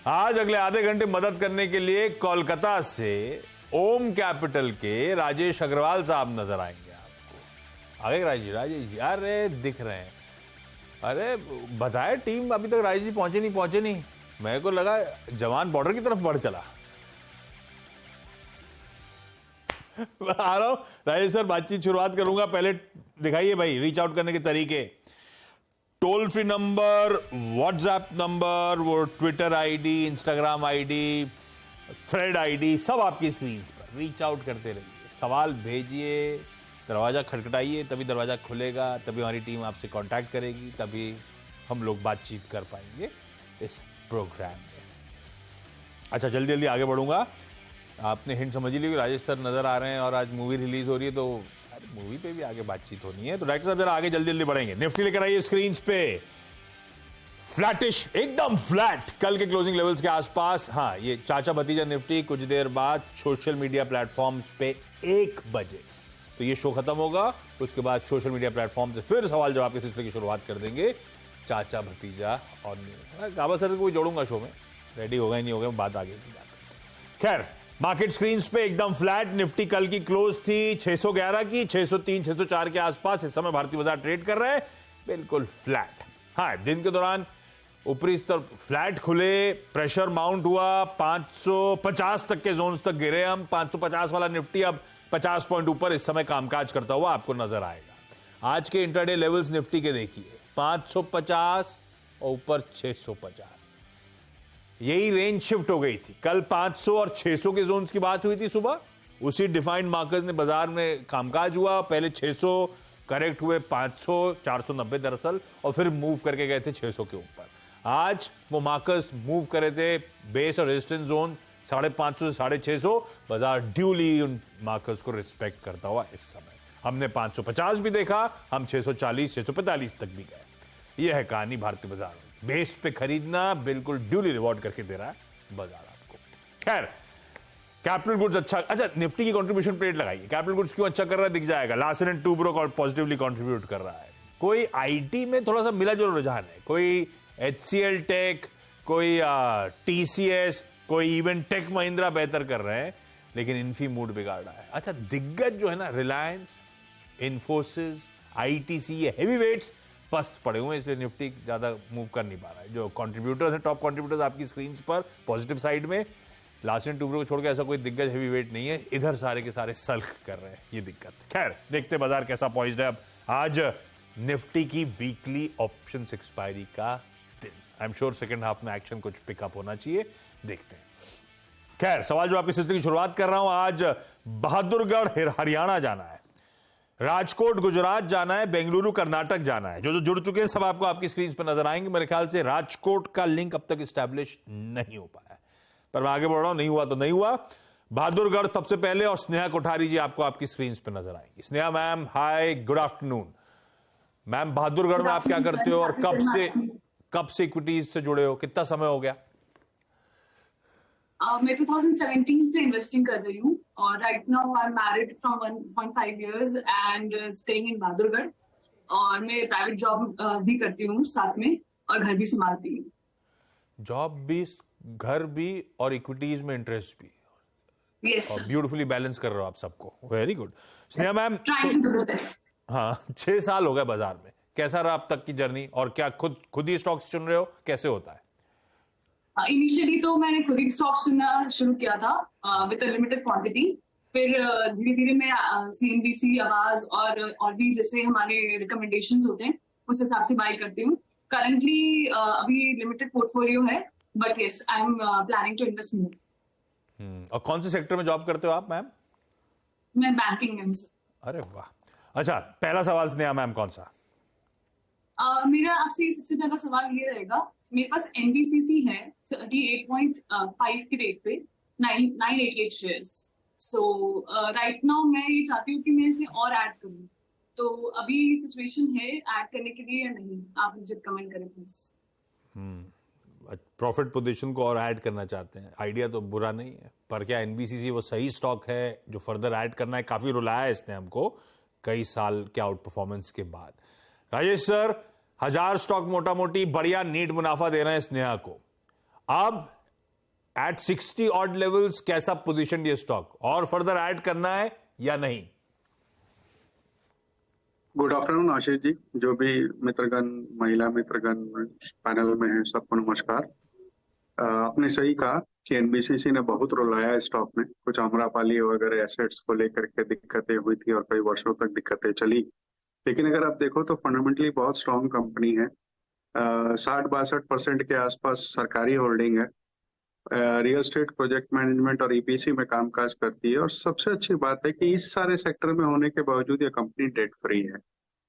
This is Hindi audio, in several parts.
आज अगले आधे घंटे मदद करने के लिए कोलकाता से ओम कैपिटल के राजेश अग्रवाल साहब नजर आएंगे आपको। आगे राजेश जी, अरे दिख रहे हैं। अरे बताए टीम, अभी तक राजेश जी पहुंचे नहीं। मेरे को लगा जवान बॉर्डर की तरफ बढ़ चला। आ रहा हूं राजेश सर, बातचीत शुरुआत करूंगा। पहले दिखाइए भाई रीच आउट करने के तरीके। Toll free number, WhatsApp number, वो Twitter ID, Instagram ID, thread ID, सब आपकी स्क्रीन पर। रीच आउट करते रहिए, सवाल भेजिए, दरवाजा खटखटाइए, तभी दरवाजा खुलेगा, तभी हमारी टीम आपसे कांटेक्ट करेगी, तभी हम लोग बातचीत कर पाएंगे इस प्रोग्राम में। अच्छा, जल्दी जल्दी आगे बढ़ूंगा। आपने हिंट समझ ही ली, राजेश सर नजर आ रहे हैं और आज मूवी रिलीज हो रही है, तो मूवी पे भी आगे बातचीत होनी है। तो डायरेक्टर साहब जरा आगे जल्दी जल्दी बढ़ेंगे। निफ्टी लेकर आइए स्क्रीन पे। फ्लैटिश, एकदम फ्लैट, कल के क्लोजिंग लेवल्स के आसपास। हाँ, ये चाचा भतीजा निफ्टी कुछ देर बाद सोशल मीडिया प्लेटफॉर्म्स पे 1 बजे, तो ये शो खत्म होगा, उसके बाद सोशल मीडिया प्लेटफॉर्म से फिर सवाल जवाब के सिलसिले की शुरुआत कर देंगे। चाचा भतीजा और गाबा सर को जोड़ूंगा शो में, रेडी होगा ही नहीं होगा, बात आगे की बात। खैर, मार्केट स्क्रीन्स पे एकदम फ्लैट। निफ्टी कल की क्लोज थी 611 की, 603 604 के आसपास इस समय भारतीय बाजार ट्रेड कर रहे हैं, बिल्कुल फ्लैट। हाँ, दिन के दौरान ऊपरी स्तर फ्लैट खुले, प्रेशर माउंट हुआ, 550 तक के जोन्स तक गिरे हम। 550 वाला निफ्टी अब 50 पॉइंट ऊपर इस समय कामकाज करता हुआ आपको नजर आएगा। आज के इंट्राडे लेवल्स निफ्टी के देखिए, 550 और ऊपर 650, यही रेंज शिफ्ट हो गई थी। कल 500 और 600 के जोन्स की बात हुई थी सुबह, उसी डिफाइंड मार्कर्स ने बाजार में कामकाज हुआ। पहले 600 करेक्ट हुए, 500 490 दरअसल, और फिर मूव करके गए थे 600 के ऊपर। आज वो मार्कर्स मूव करे थे, बेस और रेजिस्टेंस जोन 550 से 650, बाजार ड्यूली उन मार्कर्स को रिस्पेक्ट करता हुआ इस समय। हमने 550 भी देखा, हम 640 645 तक भी गए। यह है कहानी भारतीय बाजार में। बेस पे खरीदना बिल्कुल ड्यूली रिवॉर्ड करके दे रहा है बाजार आपको। खैर, कैपिटल गुड्स अच्छा निफ्टी की कंट्रीब्यूशन प्लेट लगाइए। कैपिटल गुड्स क्यों अच्छा कर रहा है दिख जाएगा। लार्सन एंड टूब्रो और पॉजिटिवली कंट्रीब्यूट कर रहा है। कोई आईटी में थोड़ा सा मिला जुला रुझान है, कोई HCL टेक, कोई TCS, कोई इवन टेक महिंद्रा बेहतर कर रहे हैं, लेकिन इन्फी मूड बिगाड़ रहा है। अच्छा, दिग्गज जो है ना, रिलायंस, इन्फोसिस, ITC, ये हेवी वेट्स पस्त पड़े हुए हैं, इसलिए निफ्टी ज्यादा मूव कर नहीं पा रहा है। जो कंट्रीब्यूटर्स हैं, टॉप कंट्रीब्यूटर्स आपकी स्क्रीन पर पॉजिटिव साइड में, लार्सन एंड टूब्रो को छोड़ के ऐसा कोई दिग्गज हेवी वेट नहीं है। इधर सारे के सारे सल्क कर रहे हैं, ये दिक्कत। खैर, देखते बाजार कैसा पॉइज्ड है। अब आज निफ्टी की वीकली ऑप्शन एक्सपायरी का दिन, I am sure second half में एक्शन कुछ पिकअप होना चाहिए, देखते हैं। खैर, सवाल जो आपके सिलसिले की शुरुआत कर रहा हूं, आज बहादुरगढ़ हरियाणा जाना है, राजकोट गुजरात जाना है, बेंगलुरु कर्नाटक जाना है। जो जुड़ चुके हैं सब आपको आपकी स्क्रीन पर नजर आएंगे। मेरे ख्याल से राजकोट का लिंक अब तक स्टैब्लिश नहीं हो पाया है, पर मैं आगे बढ़ रहा हूं, नहीं हुआ तो नहीं हुआ। बहादुरगढ़ सबसे पहले, और स्नेहा कोठारी जी आपको आपकी स्क्रीन पर नजर आएंगी। स्नेहा मैम, हाय, गुड आफ्टरनून मैम। बहादुरगढ़ में आप क्या करते हो और कब से इक्विटीज से जुड़े हो, कितना समय हो गया? मैं 2017 से इन्वेस्टिंग कर रही हूँ और right now I am married from 1.5 years and staying in Bahadurgarh, और मैं प्राइवेट जॉब भी करती हूँ साथ में, और घर भी संभालती हूँ। जॉब भी, घर भी, और इक्विटीज में इंटरेस्ट भी। यस, और ब्यूटीफुली बैलेंस कर रहे हो आप सबको, वेरी गुड। स्नेहा मैम, हाँ, 6 साल हो गए बाजार में, कैसा रहा अब तक की जर्नी, और क्या खुद ही स्टॉक्स चुन रहे हो, कैसे होता है? इनिशियली तो मैंने खुद ही स्टॉक्स चुनना शुरू किया था विद लिमिटेड क्वांटिटी, फिर धीरे धीरे मैं CNBC, आवाज और भी जैसे हमारे रिकमेंडेशंस होते हैं उस हिसाब से बाय करती हूँ। करंटली अभी लिमिटेड पोर्टफोलियो है, but yes, I am planning to invest more. और कौन से सेक्टर में जॉब करते हो आप मैम? मैं बैंकिंग में हूँ। अरे वाह। अच्छा, पहला सवाल स्नेहा मैम कौन सा? मेरा आपसे सबसे पहला सवाल ये रहेगा, मेरे पास NBCC है 38.5 के रेट पे, 988 शेयर्स। सो राइट नाउ मैं ये चाहती हूँ कि मैं इसे और ऐड करूँ, तो अभी सिचुएशन है ऐड करने के लिए या नहीं, आप मुझे कमेंट करें प्लीज। प्रॉफिट पोजीशन को और ऐड करना चाहते हैं, आइडिया तो बुरा नहीं है, पर क्या NBCC वो सही स्टॉक है जो फर्दर ऐड करना है? काफी रुलाया है इसने हमको कई साल के आउट परफॉर्मेंस के बाद। राजेश सर, 1000 स्टॉक मोटा मोटी बढ़िया नीट मुनाफा दे रहे हैं स्नेहा को। अब एट 60 ऑड लेवल्स कैसा पोजीशन ये स्टॉक, और फर्दर ऐड करना है या नहीं? गुड आफ्टरनून आशीष जी, जो भी मित्रगण, महिला मित्रगण पैनल में हैं, सबको नमस्कार। आपने सही कहा कि एनबीसीसी ने बहुत रुलाया है स्टॉक में। कुछ आम्रपाली वगैरह एसेट्स को लेकर के दिक्कतें हुई थी और कई वर्षों तक दिक्कतें चली, लेकिन अगर आप देखो तो फंडामेंटली बहुत स्ट्रांग कंपनी है। 60-62% के आसपास सरकारी होल्डिंग है। रियल एस्टेट, प्रोजेक्ट मैनेजमेंट और ईपीसी में कामकाज करती है, और सबसे अच्छी बात है कि इस सारे सेक्टर में होने के बावजूद ये कंपनी डेट फ्री है।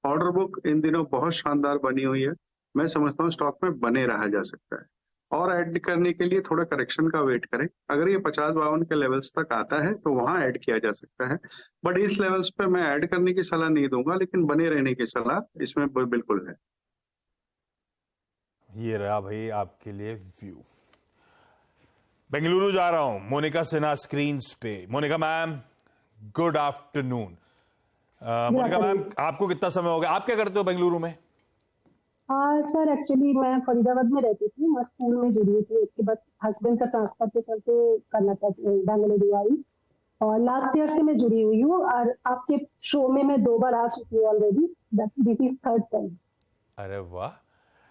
ऑर्डर बुक इन दिनों बहुत शानदार बनी हुई है। मैं समझता हूँ स्टॉक में बने रहा जा सकता है, और ऐड करने के लिए थोड़ा करेक्शन का वेट करें। अगर ये 50-52 के लेवल्स तक आता है तो वहां ऐड किया जा सकता है, बट इस लेवल्स पे मैं ऐड करने की सलाह नहीं दूंगा, लेकिन बने रहने की सलाह इसमें बिल्कुल है। ये रहा भाई आपके लिए व्यू। बेंगलुरु जा रहा हूं, मोनिका सिन्हा स्क्रीन्स पे। Monika ma'am, good afternoon. Monika ma'am, आपको कितना समय हो गया, आप क्या करते हो बेंगलुरु में? हाँ सर, एक्चुअली मैं फरीदाबाद में रहती थी, मैं स्कूल में जुड़ी हुई थी। उसके बाद हस्बैंड का ट्रांसफर के चलते कर्नाटक बेंगलुरु आई, और लास्ट ईयर से मैं जुड़ी हुई हूँ। और आपके शो में मैं 2 बार आ चुकी हूँ already, this is third time. अरे वाह।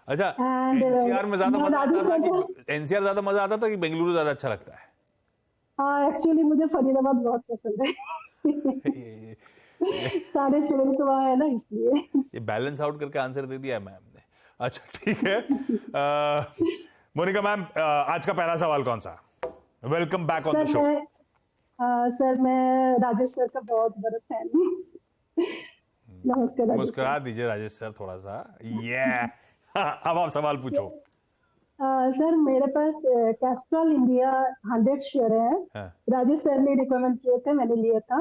अच्छा, And, एनसीआर में ज्यादा मैं मजा आता था राजस्थान कि एनसीआर ज्यादा मजा आता था कि बेंगलुरु ज्यादा अच्छा लगता है? हाँ, एक्चुअली मुझे फरीदाबाद बहुत पसंद है। सारे फ्रेंड्स वहाँ है ना, इसलिए। ये बैलेंस आउट करके आंसर दे दिया है मैम ने। अच्छा ठीक है। मोनिका मैम, आज का पहला सवाल कौन सा? Welcome back on the show. Sir, मैं राजेश सर का बहुत बड़ा फैन हूँ। नमस्कार राजेश मुस्कुरा दीजिए राजेश सर थोड़ा सा। अब आप सवाल पूछो। सर, मेरे पास कैस्ट्रॉल इंडिया 100 शेयर है। हाँ। राजेश सर ने रिकमेंड किए थे, मैंने लिया था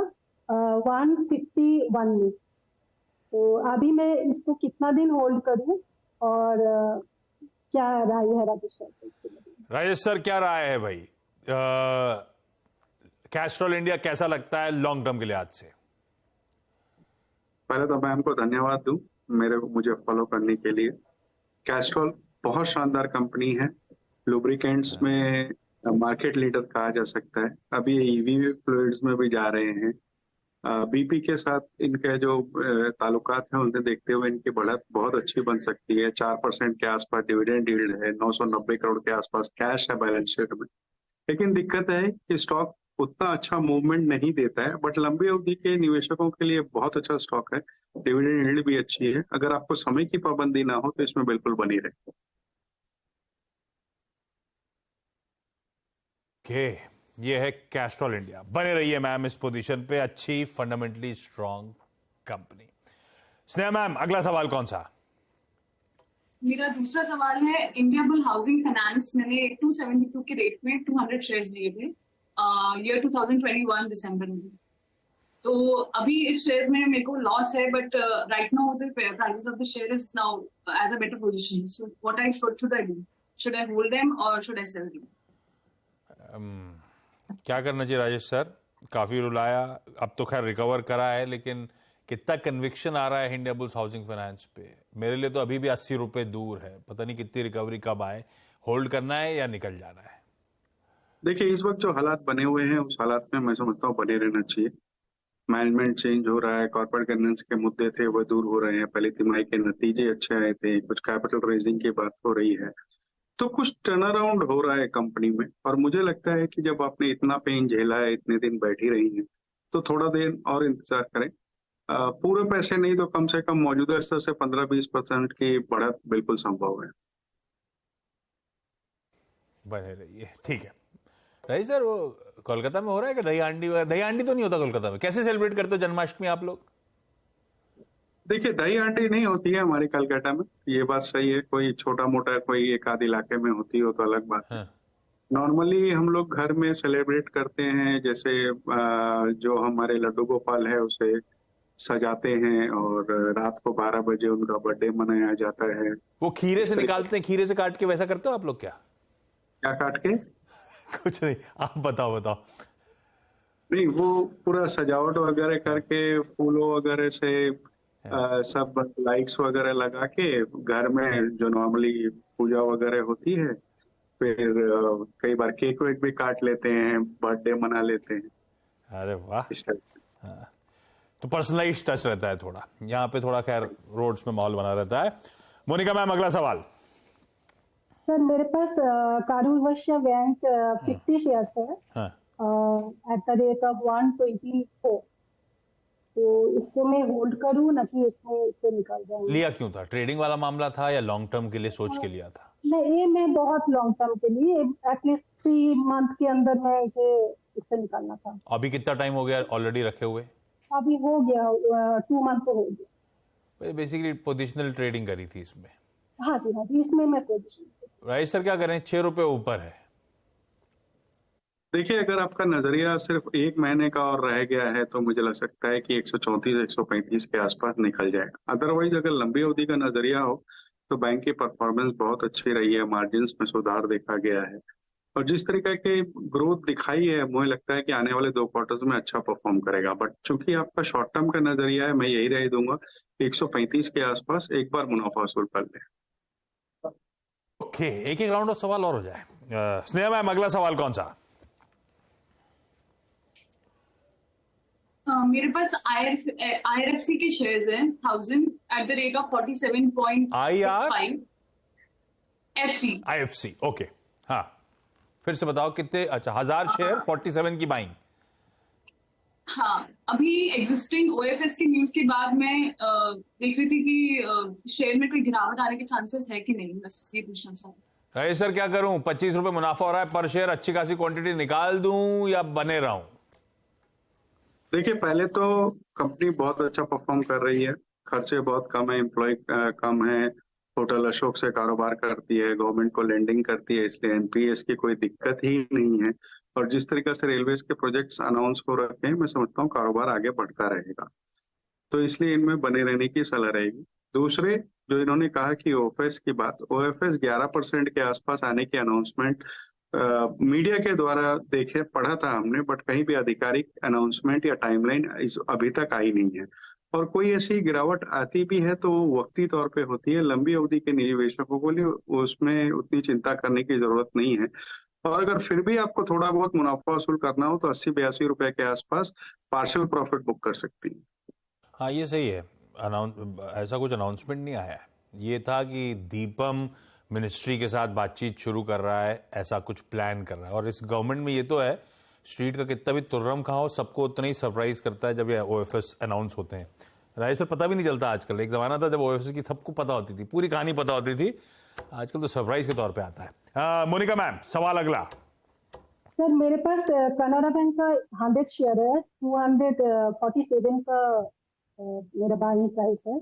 151 में। तो अभी मैं इसको कितना दिन होल्ड करूं, और क्या राय है राजेश सर को इसके बारे में? राजेश सर क्या राय है भाई? कैस्ट्रॉल इंडिया कैसा लगता है लॉन्ग टर्म के लिहाज से? पहले तो मैं हमको धन्यवाद दूं मुझे फॉलो करने के लिए। कैस्ट्रॉल बहुत शानदार कंपनी है। लुब्रिकेंट्स में मार्केट लीडर कहा जा सकता है। अभी ईवी फ्लूइड्स में भी जा रहे हैं। बीपी के साथ इनके जो ताल्लुकात हैं उन्हें देखते हुए इनकी बढ़त बहुत अच्छी बन सकती है। 4% के आसपास डिविडेंड यील्ड है, 990 करोड़ के आसपास कैश है बैलेंस शीट में। लेकिन दिक्कत है कि स्टॉक उतना अच्छा मूवमेंट नहीं देता है, बट लंबी अवधि के निवेशकों के लिए बहुत अच्छा स्टॉक है। डिविडेंड यील्ड भी अच्छी है। अगर आपको समय की पाबंदी ना हो तो इसमें बिल्कुल बनी रहे। ये है कैस्ट्रॉल इंडिया। बने रहिए मैम इस पोजीशन पे, अच्छी fundamentally strong company. Sneha ma'am, अगला सवाल कौन सा? मेरा दूसरा सवाल है इंडिया बुल हाउसिंग फाइनेंस। मैंने 272 के रेट में 200 शेयर्स लिए थे ईयर 2021 दिसंबर में। तो अभी इस शेयर्स में मेरे को लॉस है, but right now the prices of the share is now as a better position. So what should I do? Should I hold them और शुड आई सेल देम? क्या करना चाहिए राजेश सर? काफी रुलाया, अब तो खैर रिकवर करा है, लेकिन कितना कन्विक्शन आ रहा है इंडिया बुल्स हाउसिंग फाइनेंस पे? मेरे लिए तो अभी भी 80 रुपए दूर है। पता नहीं कितनी रिकवरी कब आए। होल्ड करना है या निकल जाना है? देखिए, इस वक्त जो हालात बने हुए हैं उस हालात में मैं समझता हूँ बने रहना चाहिए। मैनेजमेंट चेंज हो रहा है, कॉर्पोरेट गवर्नेंस के मुद्दे थे वो दूर हो रहे हैं, पहली तिमाही के नतीजे अच्छे आए थे, कुछ कैपिटल रेजिंग की बात हो रही है, तो कुछ टर्न अराउंड हो रहा है कंपनी में। और मुझे लगता है कि जब आपने इतना पेन झेला है, इतने दिन बैठी रही हैं, तो थोड़ा देर और इंतजार करें। पूरे पैसे नहीं तो कम से कम मौजूदा स्तर से 15-20% की बढ़त बिल्कुल संभव है। बने रहिए, ठीक है। राजेश सर, वो कोलकाता में हो रहा है कि दही हांडी? दही हांडी तो नहीं होता कोलकाता में। कैसे सेलिब्रेट करते हो जन्माष्टमी आप लोग? देखिए, दही हांडी नहीं होती है हमारे कलकत्ता में, ये बात सही है। कोई छोटा मोटा कोई एक आध इलाके में होती हो तो अलग बात है। हाँ। नॉर्मली हम लोग घर में सेलिब्रेट करते हैं, जैसे जो हमारे लड्डू गोपाल है उसे सजाते हैं, और रात को 12 बजे उनका बर्थडे मनाया जाता है। वो खीरे से निकालते हैं, खीरे से काट के, वैसा करते हो आप लोग क्या? क्या काट के? कुछ नहीं, आप बताओ। नहीं, वो पूरा सजावट वगैरह करके फूलों वगैरह से सब लाइट्स वगैरह लगा के घर में जो नॉर्मली पूजा वगैरह होती है फिर कई बार केक वेक भी काट लेते हैं, बर्थडे मना लेते हैं अरे वाह, इस टाइप से। तो पर्सनलाइज टच रहता है थोड़ा यहाँ पे, थोड़ा खैर रोड्स में माहौल बना रहता है। मोनिका मैम, अगला सवाल। सर मेरे पास कारूर वैश्य बैंक 50 शेयर्स है हाँ, एट द रेट ऑफ 124, तो इसको मैं होल्ड करूं ना कि इसमें इससे निकल जाऊं? लिया क्यों था? ट्रेडिंग वाला मामला था या लॉन्ग टर्म के लिए सोच के लिया था? नहीं, ये मैं बहुत लॉन्ग टर्म के लिए एटलीस्ट 3 मंथ के अंदर मैं इससे निकालना था। अभी कितना टाइम हो गया ऑलरेडी रखे हुए? अभी हो गया 2 मंथ हो गया। बेसिकली पोजिशनल ट्रेडिंग करी थी इसमें। हाँ जी, इसमें मैं पोजीशन। राइट सर, क्या करें? 6 रुपए ऊपर है। देखिए, अगर आपका नजरिया सिर्फ 1 महीने का और रह गया है तो मुझे लग सकता है कि 134 135 के आसपास निकल जाएगा। अदरवाइज अगर लंबी अवधि का नजरिया हो तो बैंक की परफॉर्मेंस बहुत अच्छी रही है, मार्जिन्स में सुधार देखा गया है और जिस तरीके की ग्रोथ दिखाई है मुझे लगता है कि आने वाले 2 क्वार्टर्स में अच्छा परफॉर्म करेगा। बट चूंकि आपका शॉर्ट टर्म का नजरिया है, मैं यही राय दूंगा 135 के आसपास एक बार मुनाफा वसूल कर ले। ओके, एक एक राउंड ऑफ सवाल और हो जाए। स्नेहा मैम, अगला सवाल कौन सा? मेरे पास IRFC के शेयर्स हैं 1000 at the rate of 47.65। IFC, okay. हाँ, फिर से बताओ कितने? अच्छा, 1000 शेयर 47 की बाइंग। हाँ, अभी एग्जिस्टिंग OFS की न्यूज के बाद मैं देख रही थी कि शेयर में कोई गिरावट आने के चांसेस है कि नहीं, बस ये पूछना चाहूँ। अरे सर, क्या करूं? 25 रुपए मुनाफा हो रहा है पर शेयर, अच्छी खासी क्वांटिटी निकाल दूं या बने रहूं? देखिए, पहले तो कंपनी बहुत अच्छा परफॉर्म कर रही है, खर्चे बहुत कम है, एम्प्लॉय कम है, होटल अशोक से कारोबार करती है, गवर्नमेंट को लेंडिंग करती है, इसलिए एनपीएस की कोई दिक्कत ही नहीं है और जिस तरीके से रेलवेज के प्रोजेक्ट्स अनाउंस हो रखे हैं, मैं समझता हूँ कारोबार आगे बढ़ता रहेगा, तो इसलिए इनमें बने रहने की सलाह रहेगी। दूसरे, जो इन्होंने कहा कि ओएफएस की बात, ओएफएस 11% के आसपास आने की अनाउंसमेंट मीडिया के द्वारा देखे पढ़ा था हमने, बट कहीं भी आधिकारिक अनाउंसमेंट या टाइमलाइन अभी तक आई नहीं है और कोई ऐसी गिरावट आती भी है तो वो वक्ती तौर पे होती है। लंबी अवधि के निवेशकों को लिए उसमें उतनी चिंता करने की जरूरत नहीं है और अगर फिर भी आपको थोड़ा बहुत मुनाफा वसूल करना हो तो 80-82 रुपए के आसपास पार्शियल प्रॉफिट बुक कर सकती है। हाँ, ये सही है। ऐसा कुछ अनाउंसमेंट नहीं आया है। ये था कि दीपम मिनिस्ट्री के साथ बातचीत शुरू कर रहा है, ऐसा कुछ प्लान कर रहा है। और इस गवर्नमेंट में ये तो है, स्ट्रीट का कितना भी तुर्रम खाओ, सबको उतना ही सरप्राइज करता है जब ये ओएफएस अनाउंस होते हैं। राइट सर, पता भी नहीं चलता आजकल। एक जमाना था जब ओएफएस की सबको पता होती थी, पूरी कहानी पता होती थी। आजकल तो सरप्राइज के तौर पे आता है। मोनिका मैम, सवाल अगला। सर मेरे पास कनाडा बैंक का 100 शेयर है, 247 का मेरा बाइंग प्राइस है,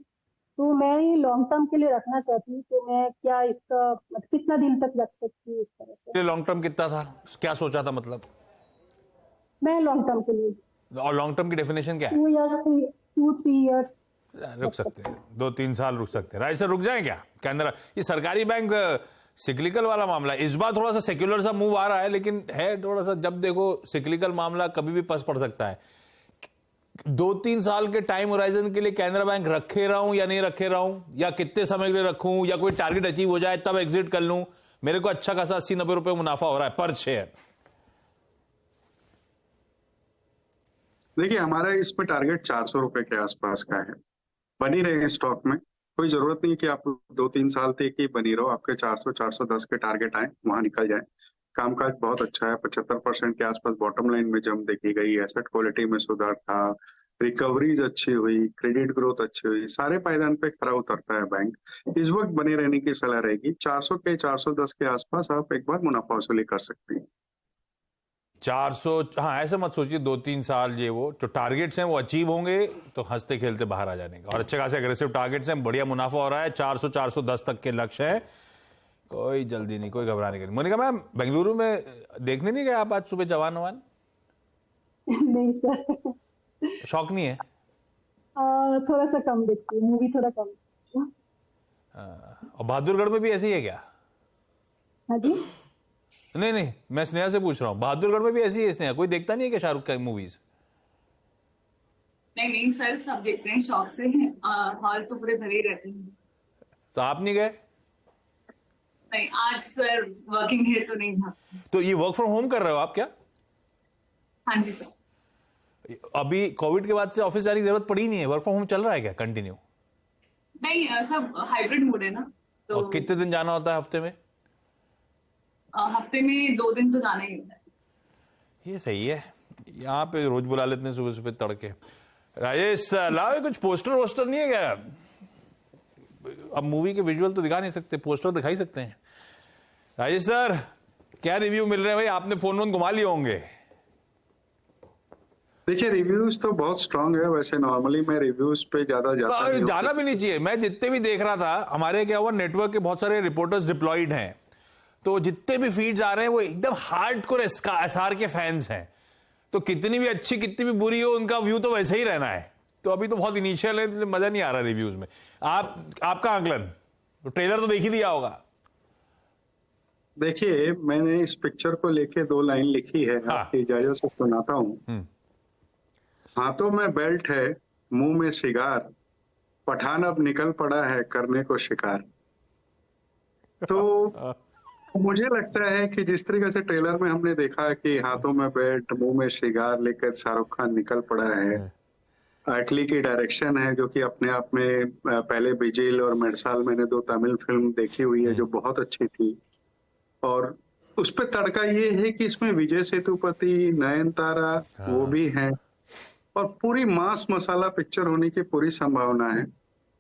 तो मैं ये लॉन्ग टर्म के लिए रखना चाहती हूँ, तो मैं क्या इसका कितना दिन तक रख सकती हूँ इस तरह से? लॉन्ग टर्म कितना था, क्या सोचा था मतलब? मैं लॉन्ग टर्म के लिए। और लॉन्ग टर्म की डेफिनेशन क्या है? 2 ईयर्स रुक सकते हैं, 2-3 साल रुक सकते हैं। राइट सर, रुक जाएं क्या? कैनरा, ये सरकारी बैंक सिक्लिकल वाला मामला है। इस बार थोड़ा सा सेक्युलर सा मूव आ रहा है, लेकिन है थोड़ा सा, जब देखो सिक्लिकल मामला कभी भी पस पड़ सकता है। 2-3 साल के टाइम होराइजन के लिए कैनरा बैंक रखे रहूं या नहीं रखे रहूं, या कितने समय के लिए रखूं, या कोई टारगेट अचीव हो जाए तब एग्जिट कर लूं? मेरे को अच्छा खासा 80-90 रुपए मुनाफा हो रहा है पर शेयर। देखिए, हमारा इसमें टारगेट 400 रुपए के आसपास का है। बनी रहे स्टॉक में, कोई जरूरत नहीं कि आप 2-3 साल तक ही बनी रहो, आपके 400-410 के टारगेट आए वहां निकल जाए। कामकाज बहुत अच्छा है, 75% के आसपास बॉटम लाइन में जम देखी गई, एसेट क्वालिटी में सुधार था, रिकवरीज अच्छी हुई, क्रेडिट ग्रोथ अच्छी हुई, सारे पायदान पे खरा उतरता है बैंक। इस वक्त बने रहने की सलाह रहेगी। 400 के 410 के आसपास आप एक बार मुनाफा वसूली कर सकते हैं। 400, हाँ ऐसे मत सोचिए 2-3 साल, ये वो जो टारगेट्स हैं वो अचीव होंगे तो हंसते खेलते बाहर आ जाने का। और अच्छे खासे अग्रेसिव टारगेट्स हैं, बढ़िया मुनाफा हो रहा है, 400-410 तक के लक्ष्य है, कोई जल्दी नहीं, कोई घबराने की नहीं। मोनिका मैम, बेंगलुरु में देखने नहीं गए आप आज सुबह जवान ववान? नहीं सर, शौक नहीं है? थोड़ा सा कम देखती हूँ, मूवी थोड़ा कम देखती हूँ। और बहादुरगढ़ में भी ऐसी है क्या? हाँ जी, नहीं, मैं स्नेहा से पूछ रहा हूँ, बहादुरगढ़ में भी ऐसी है स्नेहा? कोई देखता नहीं है क्या शाहरुख की मूवीज? नहीं सर, सब देखते हैं शौक से। हॉल तो पूरे भरे ही रहते हैं। तो आप नहीं गए? नहीं, आज सर वर्किंग है तो नहीं था। तो ये वर्क फ्रॉम होम कर रहे हो आप क्या? हाँ जी सर। अभी कोविड के बाद से ऑफिस जाने की जरूरत पड़ी नहीं है, वर्क फ्रॉम होम चल रहा है क्या कंटिन्यू? नहीं, सब हाइब्रिड मोड है ना, तो और कितने दिन जाना होता है हफ्ते में? हफ्ते में 2 दिन तो जाना ही होता है। ये सही है, यहाँ पे रोज बुला लेते हैं सुबह सुबह तड़के। राजेश लाओ, कुछ पोस्टर वोस्टर नहीं है क्या? अब मूवी के विजुअल तो दिखा नहीं सकते, पोस्टर दिखा ही सकते हैं। राजेश सर, क्या रिव्यू मिल रहे हैं भाई? आपने फोन वोन घुमा लिए होंगे। देखिए, रिव्यूज तो बहुत स्ट्रांग है। वैसे नॉर्मली मैं रिव्यूज पे ज्यादा जाता नहीं जाना भी नहीं चाहिए। मैं जितने भी देख रहा था, हमारे क्या हुआ, नेटवर्क के बहुत सारे रिपोर्टर्स डिप्लॉयड हैं, तो जितने भी फीड्स आ रहे हैं वो एकदम हार्डकोर एसआर के फैंस हैं। तो कितनी भी अच्छी कितनी भी बुरी हो, उनका व्यू तो वैसे ही रहना है। तो अभी तो बहुत इनिशियल है, तो मजा नहीं आ रहा रिव्यूज में। आपका आकलन, तो ट्रेलर तो देख ही दिया होगा। देखिए, मैंने इस पिक्चर को लेके 2 लाइन लिखी है, हाँ। आपकी इजाजत से सुनाता हूँ। हाथों में बेल्ट है, मुंह में सिगार, पठान अब निकल पड़ा है करने को शिकार। तो मुझे लगता है कि जिस तरीके से ट्रेलर में हमने देखा कि हाथों में बेल्ट, मुंह में सिगार लेकर शाहरुख खान निकल पड़ा है। अटली की डायरेक्शन है, जो कि अपने आप में पहले बिजिल और मेडसाल मैंने 2 तमिल फिल्म देखी हुई है जो बहुत अच्छी थी। और उस पे तड़का ये है कि इसमें विजय सेतुपति, नयनतारा वो भी हैं, और पूरी मास मसाला पिक्चर होने की पूरी संभावना है।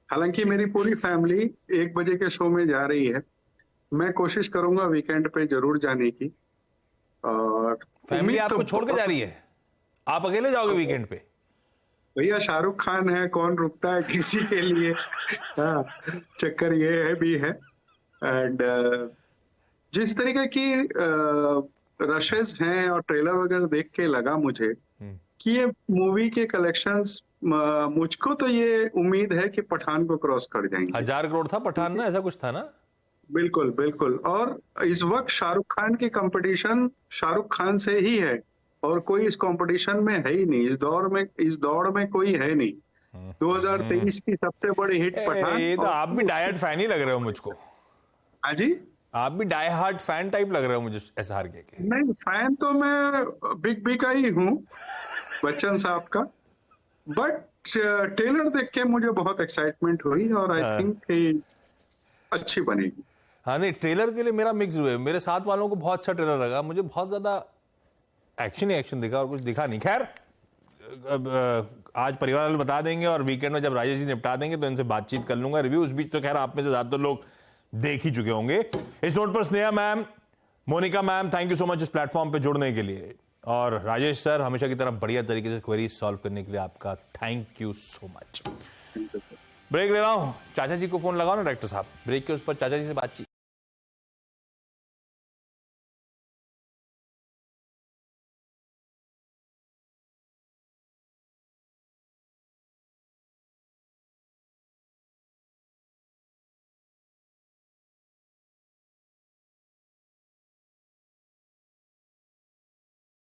हालांकि मेरी पूरी फैमिली 1 बजे के शो में जा रही है। मैं कोशिश करूंगा वीकेंड पे जरूर जाने की। और फैमिली आपको छोड़ के जा रही है? आप अकेले जाओगे वीकेंड पे? भैया, शाहरुख खान है, कौन रुकता है किसी के लिए। हाँ, चक्कर ये है भी है। एंड जिस तरीके की रशेस हैं और ट्रेलर वगैरह देख के लगा मुझे कि ये मूवी के कलेक्शंस, मुझको तो ये उम्मीद है कि पठान को क्रॉस कर जाएंगे। 1000 करोड़ था पठान ना, ऐसा कुछ था ना? बिल्कुल बिल्कुल। और इस वक्त शाहरुख खान की कंपटीशन शाहरुख खान से ही है, और कोई इस कंपटीशन में है ही नहीं। इस दौड़ में कोई है नहीं। 2023 की सबसे बड़ी हिट पठान। ये तो आप भी डायहार्ड फैन ही लग रहे हो मुझको। हाँ जी, आप भी डाई हार्ड फैन टाइप लग रहे हो मुझे एसआर के। नहीं, फैन तो मैं बिग बी का ही हूँ, बच्चन साहब का। बट ट्रेलर देख के मुझे बहुत एक्साइटमेंट हुई, और आई थिंक अच्छी बनेगी। हाँ, नहीं, ट्रेलर के लिए मेरा मिक्स हुए। मेरे साथ वालों को बहुत अच्छा ट्रेलर लगा, मुझे बहुत ज्यादा एक्शन ही एक्शन दिखा और कुछ दिखा नहीं। खैर, आज परिवार वाले बता देंगे, और वीकेंड में जब राजेश जी निपटा देंगे तो इनसे बातचीत कर लूंगा। रिव्यू उस बीच तो खैर आप में से ज्यादातर लोग देख ही चुके होंगे। इस नोट पर Sneha ma'am, Monika ma'am, thank you so much इस प्लेटफॉर्म पे जुड़ने के लिए। और राजेश सर, हमेशा की तरह बढ़िया तरीके से क्वेरीज सॉल्व करने के लिए आपका thank you so much. Break ले रहा हूं, चाचा जी को फोन लगाओ ना डायरेक्टर साहब, ब्रेक के उस पर चाचा जी से बातचीत।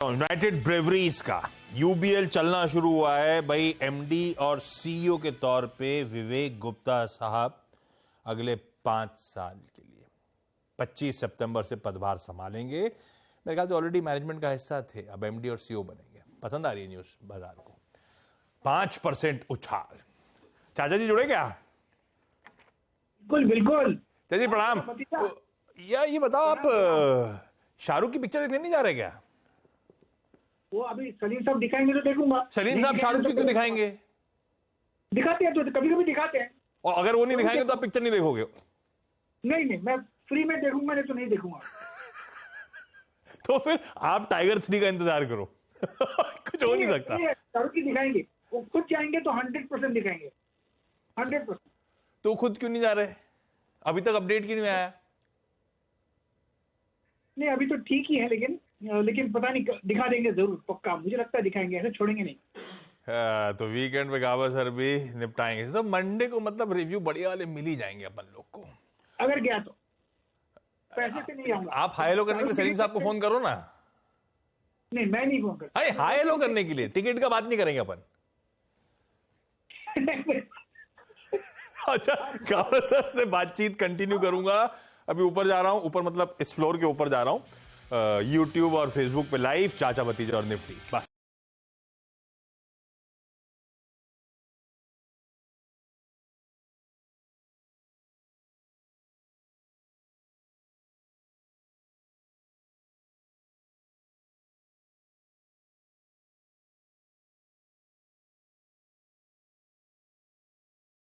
यूनाइटेड ब्रेवरीज का यूबीएल चलना शुरू हुआ है भाई। एमडी और सीईओ के तौर पे विवेक गुप्ता साहब अगले 5 साल के लिए 25 सितंबर से पदभार संभालेंगे। मेरे ख्याल से ऑलरेडी मैनेजमेंट का हिस्सा थे, अब एमडी और सीईओ बनेंगे। पसंद आ रही है न्यूज बाजार को। 5% उछाल। चाचा जी जुड़े क्या? बिल्कुल बिल्कुल। चाचा जी प्रणाम। ये बताओ, आप शाहरुख की पिक्चर देखने नहीं जा रहे क्या? वो अभी सलीम साहब दिखाएंगे तो देखूंगा। सलीम साहब शाहरुख की क्यों दिखाएंगे? दिखाते हैं तो कभी कभी दिखाते हैं। और अगर वो नहीं दिखाएंगे तो आप पिक्चर नहीं देखोगे? नहीं, मैं फ्री में देखूंगा, नहीं तो नहीं देखूंगा। तो फिर आप टाइगर 3 का इंतजार करो। कुछ हो नहीं सकता। शाहरुख की दिखाएंगे, वो खुद जाएंगे तो 100% दिखाएंगे, 100%। तो खुद क्यों नहीं जा रहे? अभी तक अपडेट क्यों नहीं आया? नहीं, अभी तो ठीक ही है, लेकिन पता नहीं, दिखा देंगे जरूर, पक्का। मुझे लगता है दिखाएंगे, ऐसे छोड़ेंगे नहीं। तो वीकेंड पे गावा सर भी निपटाएंगे। तो मंडे को मतलब रिव्यू बढ़िया वाले मिल ही जाएंगे अपन लोग को, अगर गया तो। पैसे से नहीं आऊंगा। आप हाई हेलो करने के लिए सलीम साहब को फोन करो ना। नहीं, मैं नहीं फोन करता। हाई हेलो करने के लिए, टिकट का बात नहीं करेंगे अपन। अच्छा, गावा सर से बातचीत कंटिन्यू करूंगा। अभी ऊपर जा रहा हूं, ऊपर मतलब इस फ्लोर के ऊपर जा रहा हूं, यूट्यूब और फेसबुक पे लाइव चाचा भतीजा और निफ्टी बस।